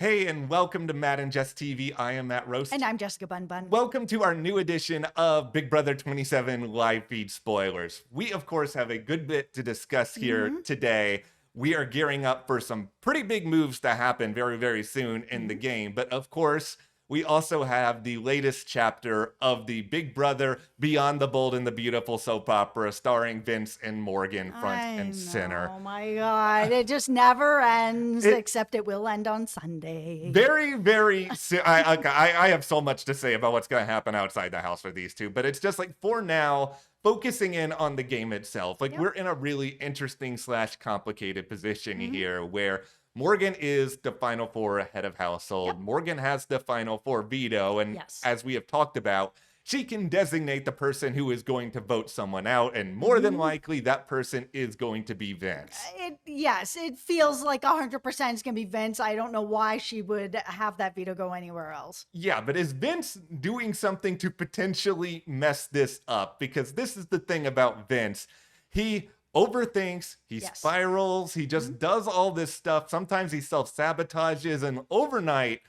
Hey, and welcome to Matt and Jess TV. I am Matt Roast. And I'm Jessica Bun Bun. Welcome to our new edition of Big Brother 27 live feed spoilers. We, of course, have a good bit to discuss here today. We are gearing up for some pretty big moves to happen very, very soon in the game. But of course, we also have the latest chapter of the Big Brother Beyond the Bold and the Beautiful soap opera starring Vince and Morgan front and center. Oh my God. It just never ends, except it will end on Sunday. Very, very soon. I have so much to say about what's going to happen outside the house for these two, but it's just like for now, focusing in on the game itself. Like we're in a really interesting / complicated position here where Morgan is the Final Four head of household. Morgan has the Final Four veto. And as we have talked about, she can designate the person who is going to vote someone out. And more than likely, that person is going to be Vince. It feels like 100% is going to be Vince. I don't know why she would have that veto go anywhere else. Yeah, but is Vince doing something to potentially mess this up? Because this is the thing about Vince. He overthinks, he spirals, he just does all this stuff. Sometimes he self-sabotages, and overnight,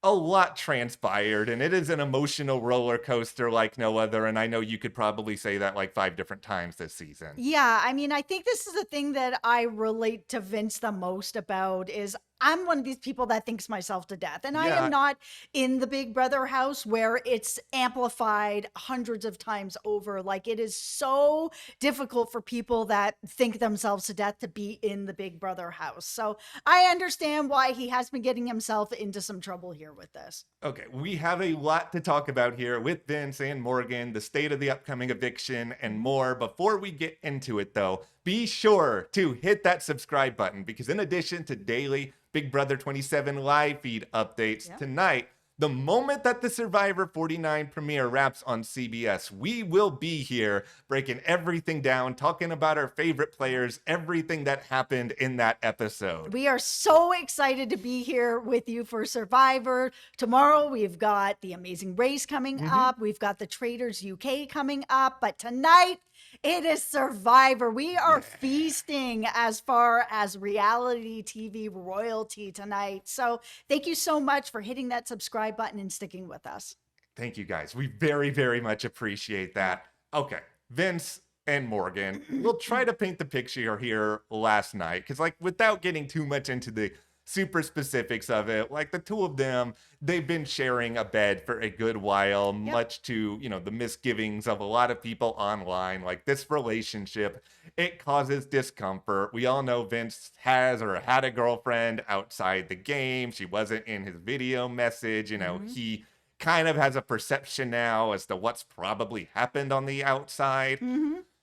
a lot transpired, and it is an emotional roller coaster like no other. And I know you could probably say that like 5 different times this season. Yeah, I mean, I think this is the thing that I relate to Vince the most about is I'm one of these people that thinks myself to death. And I am not in the Big Brother house where it's amplified hundreds of times over. Like it is so difficult for people that think themselves to death to be in the Big Brother house. So I understand why he has been getting himself into some trouble here with this. Okay, we have a lot to talk about here with Vince and Morgan, the state of the upcoming eviction, and more. Before we get into it, though, be sure to hit that subscribe button because in addition to daily Big Brother 27 live feed updates tonight, the moment that the Survivor 49 premiere wraps on CBS, we will be here breaking everything down, talking about our favorite players, everything that happened in that episode. We are so excited to be here with you for Survivor. Tomorrow, we've got The Amazing Race coming up. We've got the Traders UK coming up. But tonight, it is Survivor. We are feasting as far as reality TV royalty tonight. So thank you so much for hitting that subscribe button and sticking with us. Thank you guys. We very, very much appreciate that. Okay, Vince and Morgan, we'll try to paint the picture here last night because like without getting too much into the super specifics of it, like the two of them, they've been sharing a bed for a good while, much to, you know, the misgivings of a lot of people online. Like this relationship, it causes discomfort. We all know Vince has or had a girlfriend outside the game. She wasn't in his video message. You know, he kind of has a perception now as to what's probably happened on the outside.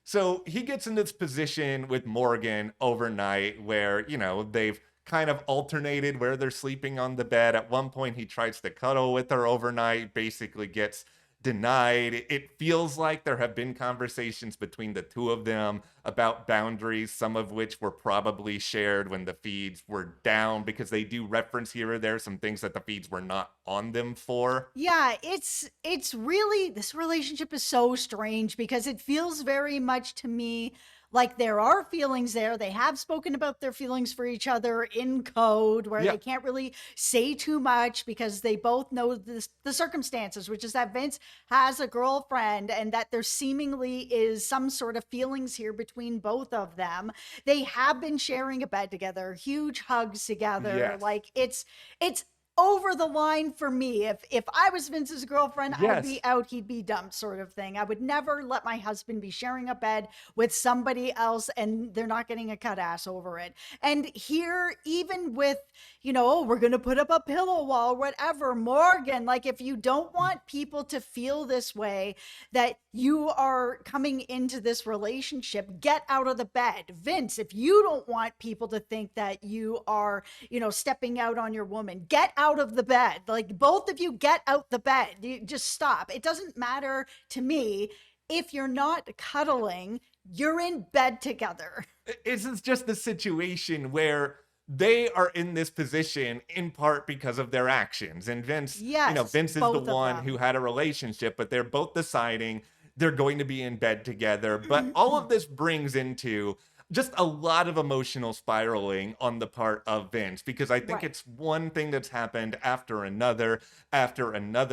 So he gets in this position with Morgan overnight where, you know, they've kind of alternated where they're sleeping on the bed. At one point, he tries to cuddle with her overnight, basically gets denied. It feels like there have been conversations between the two of them about boundaries, some of which were probably shared when the feeds were down, because they do reference here or there some things that the feeds were not on them for. Yeah, it's really, this relationship is so strange because it feels very much to me like there are feelings there. They have spoken about their feelings for each other in code where they can't really say too much because they both know the circumstances, which is that Vince has a girlfriend and that there seemingly is some sort of feelings here between both of them. They have been sharing a bed together, huge hugs together. Like it's over the line for me. If I was Vince's girlfriend, I'd be out, he'd be dumped sort of thing. I would never let my husband be sharing a bed with somebody else and they're not getting a cut ass over it. And here, even with, you know, oh, we're going to put up a pillow wall, whatever, Morgan, like if you don't want people to feel this way, that you are coming into this relationship, get out of the bed. Vince, if you don't want people to think that you are, you know, stepping out on your woman, get out of the bed. Like both of you get out the bed. You just stop. It doesn't matter to me if you're not cuddling, you're in bed together. This is just the situation where they are in this position in part because of their actions. And Vince, you know, Vince is the one who had a relationship, but they're both deciding they're going to be in bed together. But all of this brings into just a lot of emotional spiraling on the part of Vince, because I think Right. it's one thing that's happened after another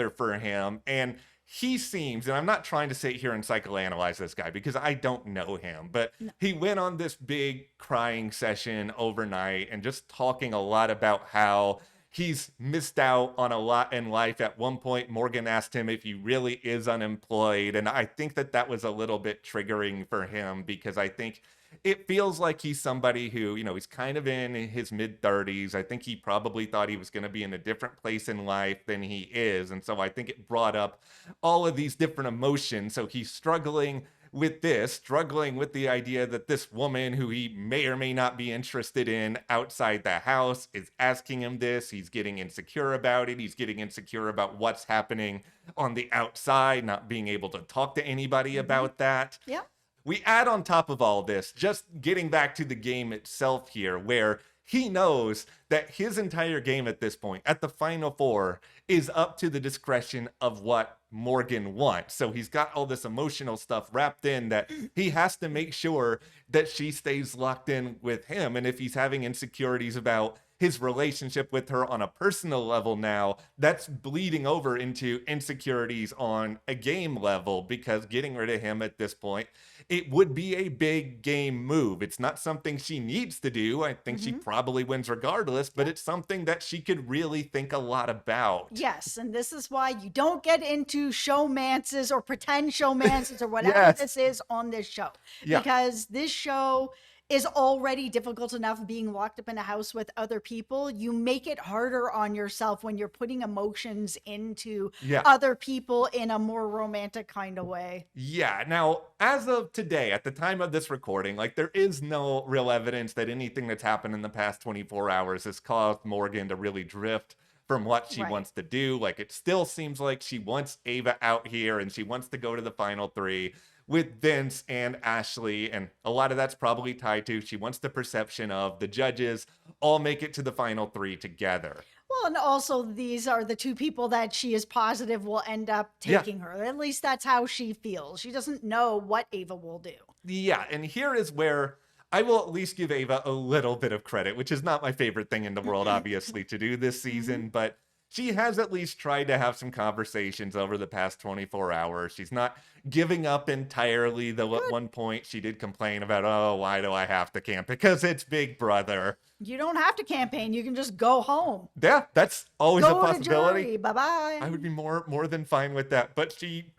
for him. And he seems, and I'm not trying to sit here and psychoanalyze this guy because I don't know him, but No. he went on this big crying session overnight and just talking a lot about how he's missed out on a lot in life. At one point, Morgan asked him if he really is unemployed. And I think that that was a little bit triggering for him, because I think it feels like he's somebody who, he's kind of in his mid 30s. I think he probably thought he was going to be in a different place in life than he is. And so I think it brought up all of these different emotions. So he's struggling with this, struggling with the idea that this woman who he may or may not be interested in outside the house is asking him this. He's getting insecure about it. He's getting insecure about what's happening on the outside, not being able to talk to anybody about that. Yeah. We add on top of all this, just getting back to the game itself here, where he knows that his entire game at this point, at the final four, is up to the discretion of what Morgan wants. So he's got all this emotional stuff wrapped in that he has to make sure that she stays locked in with him. And if he's having insecurities about his relationship with her on a personal level now, that's bleeding over into insecurities on a game level, because getting rid of him at this point, it would be a big game move. It's not something she needs to do. I think she probably wins regardless, but it's something that she could really think a lot about. Yes, and this is why you don't get into showmances or pretend showmances or whatever Yes. this is on this show. Yeah. Because this show is already difficult enough being locked up in a house with other people. You make it harder on yourself when you're putting emotions into Yeah. other people in a more romantic kind of way. Yeah. Now, as of today, at the time of this recording, like, there is no real evidence that anything that's happened in the past 24 hours has caused Morgan to really drift from what she Right. wants to do. Like, it still seems like she wants Ava out here and she wants to go to the final three with Vince and Ashley. And a lot of that's probably tied to she wants the perception of the judges all make it to the final three together. Well, and also these are the two people that she is positive will end up Yeah. taking her. At least that's how she feels. She doesn't know what Ava will do. Yeah, and here is where I will at least give Ava a little bit of credit, which is not my favorite thing in the world, obviously, to do this season, but she has at least tried to have some conversations over the past 24 hours. She's not giving up entirely, though at one point she did complain about, oh, why do I have to camp? Because it's Big Brother. You don't have to campaign. You can just go home. Yeah, that's always a Go to possibility. jury. Bye-bye. I would be more than fine with that. But she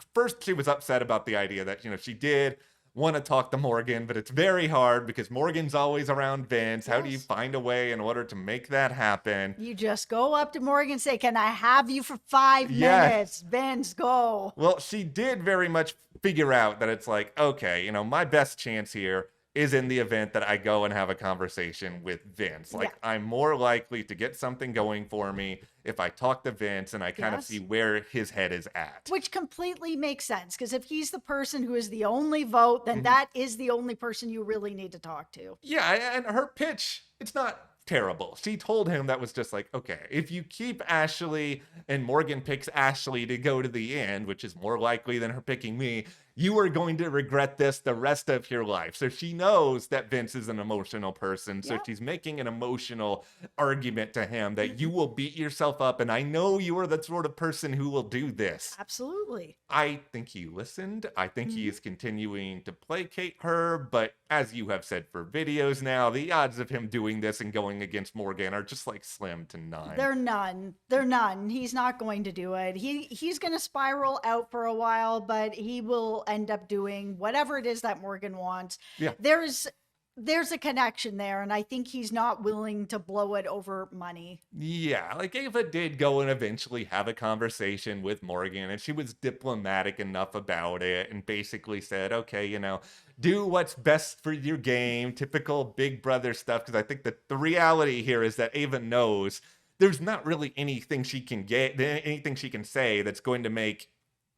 was upset about the idea that, she did want to talk to Morgan, but it's very hard because Morgan's always around Vince. How do you Yes. find a way in order to make that happen? You just go up to Morgan and say, can I have you for 5 Yes. minutes? Vince, go. Well, she did very much figure out that it's like, okay, my best chance here is in the event that I go and have a conversation with Vince. Like, Yeah. I'm more likely to get something going for me if I talk to Vince and I kind of Yes. see where his head is at. Which completely makes sense, because if he's the person who is the only vote, then that is the only person you really need to talk to. Yeah, and her pitch, it's not terrible. She told him that was just like, okay, if you keep Ashley and Morgan picks Ashley to go to the end, which is more likely than her picking me, you are going to regret this the rest of your life. So she knows that Vince is an emotional person. So Yep. she's making an emotional argument to him that you will beat yourself up. And I know you are the sort of person who will do this. Absolutely. I think he listened. I think he is continuing to placate her. But as you have said for videos now, the odds of him doing this and going against Morgan are just like slim to none. They're none. They're none. He's not going to do it. He's going to spiral out for a while, but he will end up doing whatever it is that Morgan wants. Yeah. There's a connection there, and I think he's not willing to blow it over money. Yeah, like Ava did go and eventually have a conversation with Morgan, and she was diplomatic enough about it and basically said, okay, do what's best for your game, typical Big Brother stuff. Because I think that the reality here is that Ava knows there's not really anything she can say that's going to make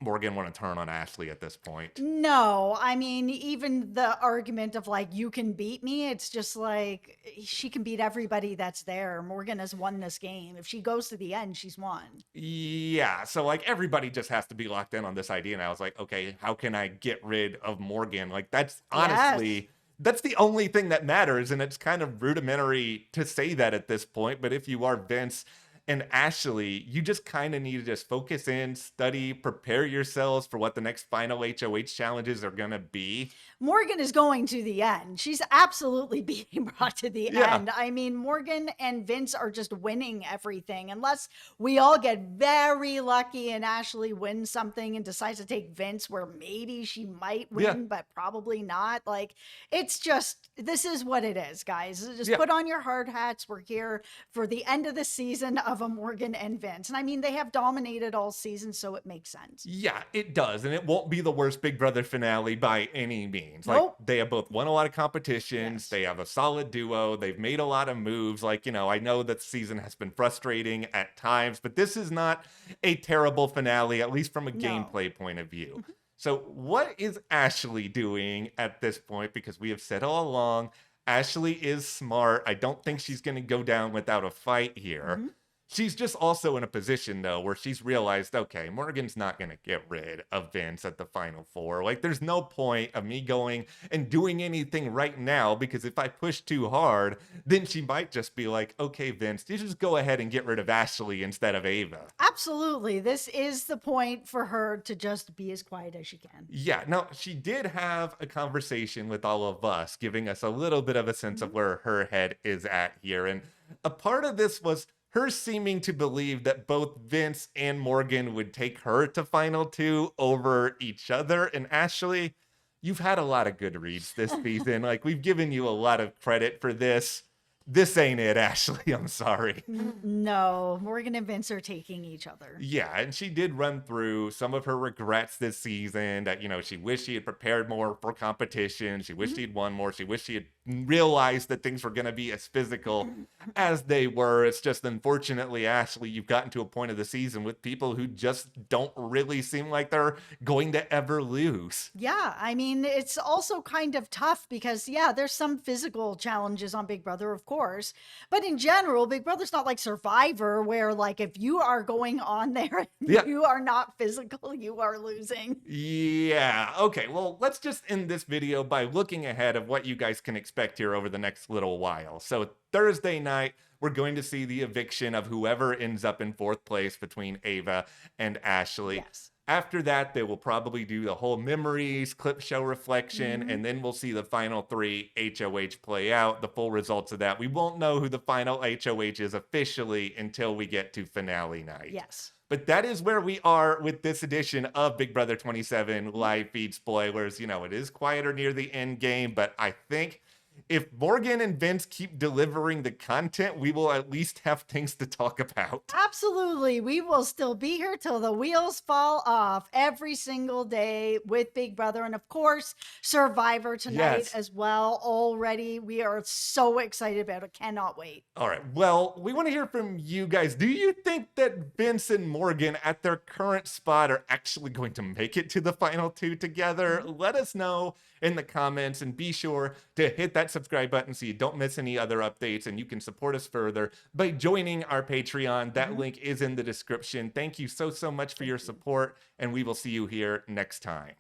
Morgan want to turn on Ashley at this point. No, I mean, even the argument of like, you can beat me, it's just like, she can beat everybody that's there. Morgan has won this game. If she goes to the end, she's won. Yeah, so like everybody just has to be locked in on this idea. And I was like, okay, how can I get rid of Morgan? Like, that's honestly that's the only thing that matters. And it's kind of rudimentary to say that at this point. But if you are Vince and Ashley, you just kind of need to just focus in, study, prepare yourselves for what the next final HOH challenges are going to be. Morgan is going to the end. She's absolutely being brought to the Yeah. end. I mean, Morgan and Vince are just winning everything, unless we all get very lucky and Ashley wins something and decides to take Vince, where maybe she might win, Yeah. but probably not. Like, it's just, this is what it is, guys. Just Yeah. put on your hard hats. We're here for the end of the season of a Morgan and Vince. And I mean, they have dominated all season, so it makes sense. Yeah, it does. And it won't be the worst Big Brother finale by any means. Like, Nope. they have both won a lot of competitions. Yes. They have a solid duo. They've made a lot of moves. Like, I know that the season has been frustrating at times, but this is not a terrible finale, at least from a No. gameplay point of view. So, what is Ashley doing at this point? Because we have said all along, Ashley is smart. I don't think she's going to go down without a fight here. Mhm. She's just also in a position, though, where she's realized, okay, Morgan's not going to get rid of Vince at the Final Four. Like, there's no point of me going and doing anything right now, because if I push too hard, then she might just be like, okay, Vince, you just go ahead and get rid of Ashley instead of Ava. Absolutely. This is the point for her to just be as quiet as she can. Yeah, now she did have a conversation with all of us, giving us a little bit of a sense of where her head is at here. And a part of this was her seeming to believe that both Vince and Morgan would take her to Final Two over each other. And Ashley, you've had a lot of good reads this season. Like, we've given you a lot of credit for this. This ain't it, Ashley. I'm sorry. No, Morgan and Vince are taking each other. Yeah, and she did run through some of her regrets this season, that, she wished she had prepared more for competition. She wished she had won more. She wished she had realized that things were going to be as physical as they were. It's just, unfortunately, Ashley, you've gotten to a point of the season with people who just don't really seem like they're going to ever lose. Yeah, I mean, it's also kind of tough because, yeah, there's some physical challenges on Big Brother, of course. But in general, Big Brother's not like Survivor, where, like, if you are going on there and Yeah. you are not physical, you are losing. Yeah. Okay. Well, let's just end this video by looking ahead of what you guys can expect here over the next little while. So Thursday night, we're going to see the eviction of whoever ends up in fourth place between Ava and Ashley. Yes. After that, they will probably do the whole memories, clip show reflection, and then we'll see the final 3 HOH play out, the full results of that. We won't know who the final HOH is officially until we get to finale night. Yes. But that is where we are with this edition of Big Brother 27 live feed spoilers. It is quieter near the end game, but I think if Morgan and Vince keep delivering the content, we will at least have things to talk about. Absolutely. We will still be here till the wheels fall off every single day with Big Brother. And of course, Survivor tonight Yes. as well. Already, we are so excited about it. Cannot wait. All right. Well, we want to hear from you guys. Do you think that Vince and Morgan at their current spot are actually going to make it to the final 2 together? Let us know in the comments, and be sure to hit that subscribe button so you don't miss any other updates, and you can support us further by joining our Patreon. That link is in the description. Thank you so much for your support, and we will see you here next time.